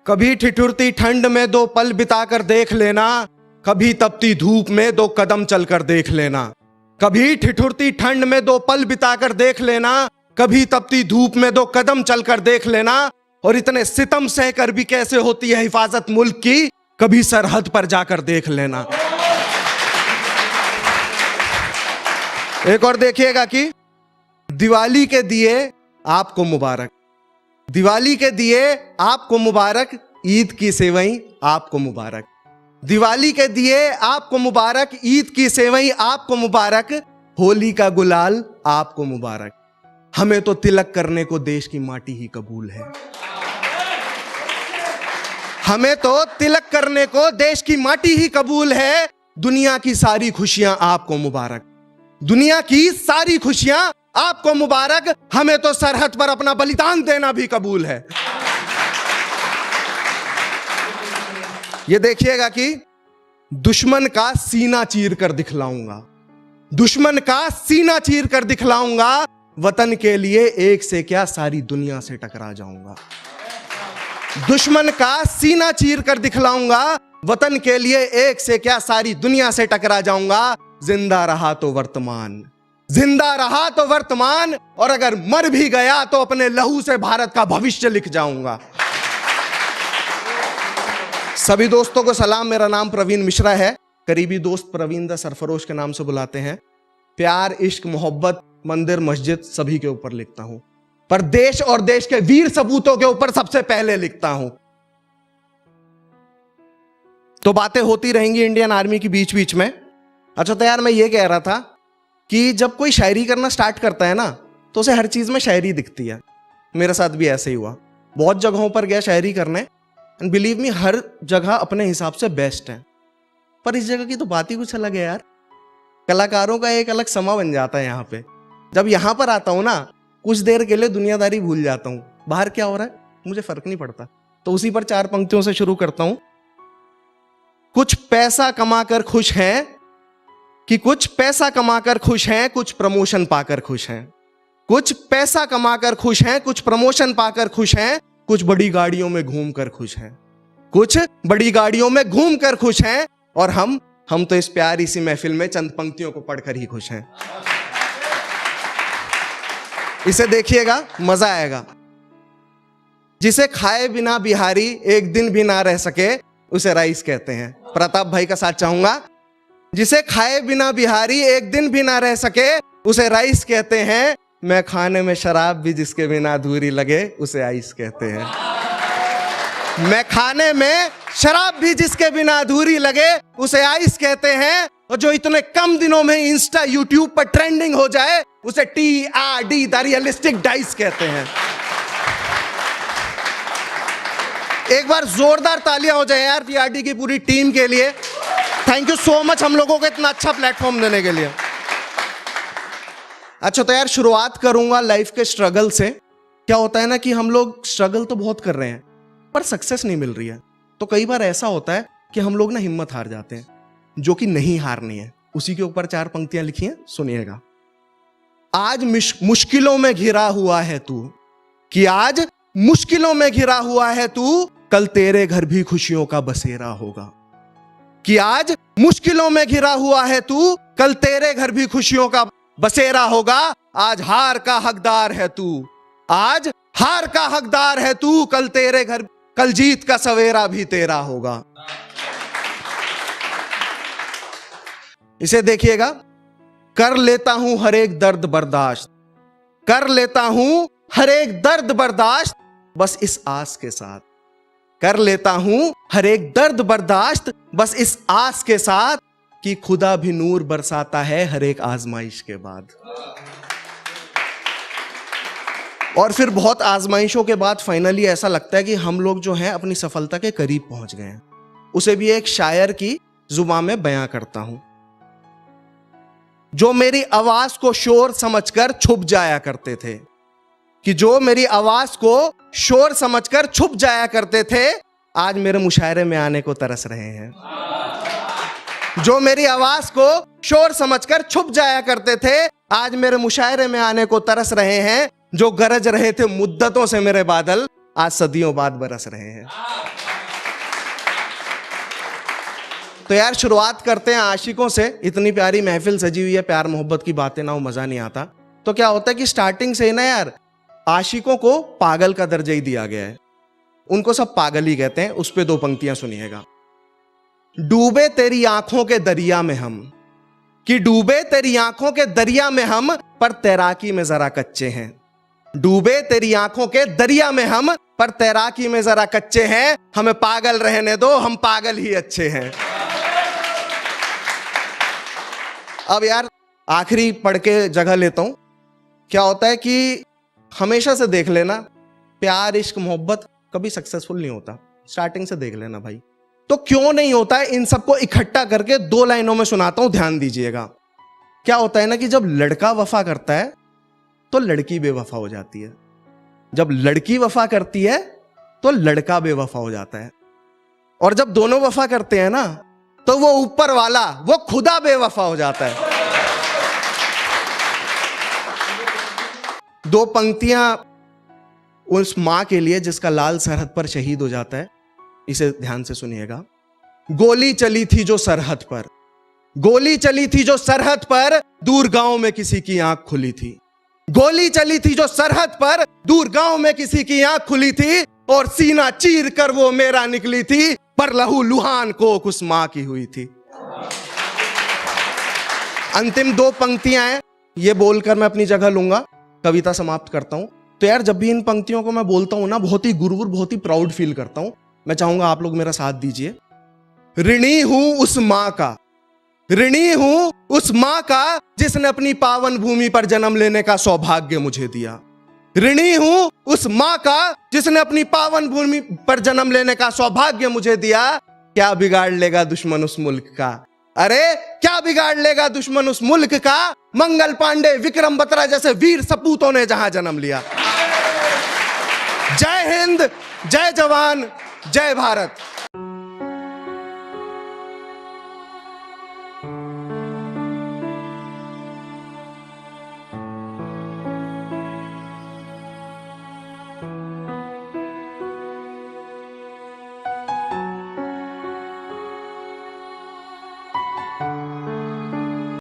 कभी ठिठुरती ठंड में 2 पल बिताकर देख लेना, कभी तपती धूप में 2 कदम चलकर देख लेना। कभी ठिठुरती ठंड में 2 पल बिताकर देख लेना, कभी तपती धूप में 2 कदम चलकर देख लेना। और इतने सितम सहकर भी कैसे होती है हिफाजत मुल्क की, कभी सरहद पर जाकर देख लेना। एक और देखिएगा कि दिवाली के दिए आपको मुबारक, दिवाली के दिए आपको मुबारक, ईद की सेवई आपको मुबारक। दिवाली के दिए आपको मुबारक, ईद की सेवई आपको मुबारक, होली का गुलाल आपको मुबारक। हमें तो तिलक करने को देश की माटी ही कबूल है, हमें तो तिलक करने को देश की माटी ही कबूल है। दुनिया की सारी खुशियां आपको मुबारक, दुनिया की सारी खुशियां आपको मुबारक। हमें तो सरहद पर अपना बलिदान देना भी कबूल है। ये देखिएगा कि दुश्मन का सीना चीर कर दिखलाऊंगा, दुश्मन का सीना चीर कर दिखलाऊंगा, वतन के लिए एक से क्या सारी दुनिया से टकरा जाऊंगा। दुश्मन का सीना चीर कर दिखलाऊंगा, वतन के लिए एक से क्या सारी दुनिया से टकरा जाऊंगा। जिंदा रहा तो वर्तमान, जिंदा रहा तो वर्तमान, और अगर मर भी गया तो अपने लहू से भारत का भविष्य लिख जाऊंगा। सभी दोस्तों को सलाम। मेरा नाम प्रवीण मिश्रा है, करीबी दोस्त प्रवीण द सरफरोश के नाम से बुलाते हैं। प्यार, इश्क, मोहब्बत, मंदिर, मस्जिद सभी के ऊपर लिखता हूं, पर देश और देश के वीर सपूतों के ऊपर सबसे पहले लिखता हूं। तो बातें होती रहेंगी इंडियन आर्मी की बीच बीच में। अच्छा, तो यार मैं ये कह रहा था कि जब कोई शायरी करना स्टार्ट करता है ना, तो उसे हर चीज में शायरी दिखती है। मेरे साथ भी ऐसे ही हुआ। बहुत जगहों पर गया शायरी करने, एंड बिलीव मी, हर जगह अपने हिसाब से बेस्ट है, पर इस जगह की तो बात ही कुछ अलग है यार। कलाकारों का एक अलग समा बन जाता है यहाँ पे। जब यहाँ पर आता हूँ ना, कुछ देर के लिए दुनियादारी भूल जाता हूँ, बाहर क्या हो रहा है मुझे फर्क नहीं पड़ता। तो उसी पर 4 पंक्तियों से शुरू करता हूं। कुछ पैसा कमाकर खुश हैं, कि कुछ पैसा कमाकर खुश हैं, कुछ प्रमोशन पाकर खुश हैं। कुछ पैसा कमाकर खुश हैं, कुछ प्रमोशन पाकर खुश हैं, कुछ बड़ी गाड़ियों में घूमकर खुश हैं, कुछ बड़ी गाड़ियों में घूमकर खुश हैं। और हम तो इस प्यारी सी महफिल में चंद पंक्तियों को पढ़कर ही खुश हैं। इसे देखिएगा, मजा आएगा। जिसे खाए बिना बिहारी एक दिन भी ना रह सके, उसे राइस कहते हैं। प्रताप भाई का साथ चाहूंगा। जिसे खाए बिना बिहारी एक दिन भी ना रह सके, उसे राइस कहते हैं। मैं खाने में शराब भी जिसके बिना अधूरी लगे, उसे आइस कहते हैं। मैं खाने में शराब भी जिसके बिना अधूरी लगे, उसे आइस कहते हैं। और जो इतने कम दिनों में इंस्टा यूट्यूब पर ट्रेंडिंग हो जाए, उसे TRD द रियलिस्टिक डाइस कहते हैं। एक बार जोरदार तालियां हो जाए यार TRD की पूरी टीम के लिए। थैंक यू सो मच हम लोगों को इतना अच्छा प्लेटफॉर्म देने के लिए। अच्छा, तो यार शुरुआत करूंगा लाइफ के स्ट्रगल से। क्या होता है ना कि हम लोग स्ट्रगल तो बहुत कर रहे हैं, पर सक्सेस नहीं मिल रही है। तो कई बार ऐसा होता है कि हम लोग ना हिम्मत हार जाते हैं, जो कि नहीं हारनी है। उसी के ऊपर 4 पंक्तियां लिखी हैं, सुनिएगा। आज मुश्किलों में घिरा हुआ है तू, कि आज मुश्किलों में घिरा हुआ है तू, कल तेरे घर भी खुशियों का बसेरा होगा। कि आज मुश्किलों में घिरा हुआ है तू, कल तेरे घर भी खुशियों का बसेरा होगा। आज हार का हकदार है तू, आज हार का हकदार है तू, कल तेरे घर, कल जीत का सवेरा भी तेरा होगा। इसे देखिएगा। कर लेता हूं हर एक दर्द बर्दाश्त, कर लेता हूं हर एक दर्द बर्दाश्त, बस इस आस के साथ। कर लेता हूं हर एक दर्द बर्दाश्त, बस इस आस के साथ, कि खुदा भी नूर बरसाता है हर एक आजमाइश के बाद। और फिर बहुत आजमाइशों के बाद फाइनली ऐसा लगता है कि हम लोग जो हैं अपनी सफलता के करीब पहुंच गए हैं। उसे भी एक शायर की जुबान में बयां करता हूं। जो मेरी आवाज को शोर समझकर छुप जाया करते थे, कि जो मेरी आवाज को शोर समझकर छुप जाया करते थे, आज मेरे मुशायरे में आने को तरस रहे हैं। जो मेरी आवाज को शोर समझकर छुप जाया करते थे, आज मेरे मुशायरे में आने को तरस रहे हैं। जो गरज रहे थे मुद्दतों से मेरे बादल, आज सदियों बाद बरस रहे हैं। तो यार शुरुआत करते हैं आशिकों से। इतनी प्यारी महफिल सजी हुई है, प्यार मोहब्बत की बातें ना हो मजा नहीं आता। तो क्या होता है कि स्टार्टिंग से ही ना यार आशिकों को पागल का दर्जा ही दिया गया है, उनको सब पागल ही कहते हैं। उस पे 2 पंक्तियां सुनिएगा। डूबे तेरी आंखों के दरिया में हम, कि डूबे तेरी आंखों के दरिया में हम, पर तैराकी में जरा कच्चे हैं। डूबे तेरी आंखों के दरिया में हम, पर तैराकी में जरा कच्चे हैं। हमें पागल रहने दो, हम पागल ही अच्छे हैं। अब यार आखिरी पढ़ के जगह लेता हूं। क्या होता है कि हमेशा से देख लेना, प्यार इश्क मोहब्बत कभी सक्सेसफुल नहीं होता। स्टार्टिंग से देख लेना भाई। तो क्यों नहीं होता है, इन सबको इकट्ठा करके 2 लाइनों में सुनाता हूं, ध्यान दीजिएगा। क्या होता है ना कि जब लड़का वफा करता है तो लड़की बेवफा हो जाती है, जब लड़की वफा करती है तो लड़का बेवफा हो जाता है, और जब दोनों वफा करते हैं ना तो वो ऊपर वाला, वो खुदा बेवफा हो जाता है। 2 पंक्तियां उस मां के लिए जिसका लाल सरहद पर शहीद हो जाता है, इसे ध्यान से सुनिएगा। गोली चली थी जो सरहद पर, गोली चली थी जो सरहद पर, दूर गांव में किसी की आंख खुली थी। गोली चली थी जो सरहद पर, दूर गांव में किसी की आंख खुली थी, और सीना चीर कर वो मेरा निकली थी, पर लहू लुहान कोख उस मां की हुई थी। अंतिम 2 पंक्तियां हैं, ये बोलकर मैं अपनी जगह लूंगा, कविता समाप्त करता हूं। तो यार जब भी इन पंक्तियों को मैं बोलता हूं ना, बहुत ही गुरूर, बहुत ही प्राउड फील करता हूं। मैं चाहूंगा आप लोग मेरा साथ दीजिए। ऋणी हूं उस मां का, ऋणी हूं उस मां का, जिसने अपनी पावन भूमि पर जन्म लेने का सौभाग्य मुझे दिया। ऋणी हूं उस मां का, जिसने अपनी पावन भूमि पर जन्म लेने का सौभाग्य मुझे दिया। क्या बिगाड़ लेगा दुश्मन उस मुल्क का, अरे क्या बिगाड़ लेगा दुश्मन उस मुल्क का, मंगल पांडे विक्रम बत्रा जैसे वीर सपूतों ने जहां जन्म लिया। जय हिंद, जय जवान, जय भारत।